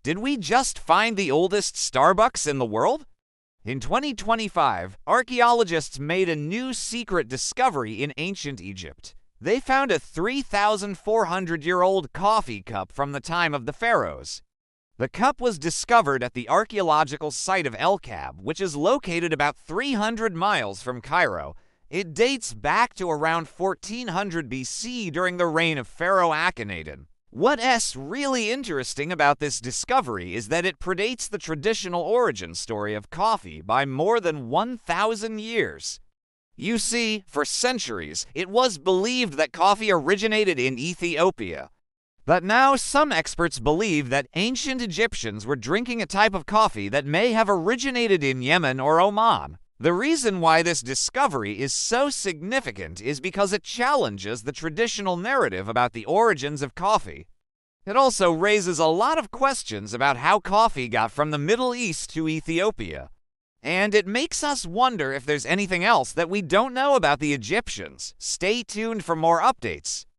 Did we just find the oldest Starbucks in the world? In 2025, archaeologists made a new secret discovery in ancient Egypt. They found a 3,400-year-old coffee cup from the time of the Pharaohs. The cup was discovered at the archaeological site of El Kab, which is located about 300 miles from Cairo. It dates back to around 1400 BC during the reign of Pharaoh Akhenaten. What's really interesting about this discovery is that it predates the traditional origin story of coffee by more than 1,000 years. You see, for centuries, it was believed that coffee originated in Ethiopia. But now some experts believe that ancient Egyptians were drinking a type of coffee that may have originated in Yemen or Oman. The reason why this discovery is so significant is because it challenges the traditional narrative about the origins of coffee. It also raises a lot of questions about how coffee got from the Middle East to Ethiopia. And it makes us wonder if there's anything else that we don't know about the Egyptians. Stay tuned for more updates.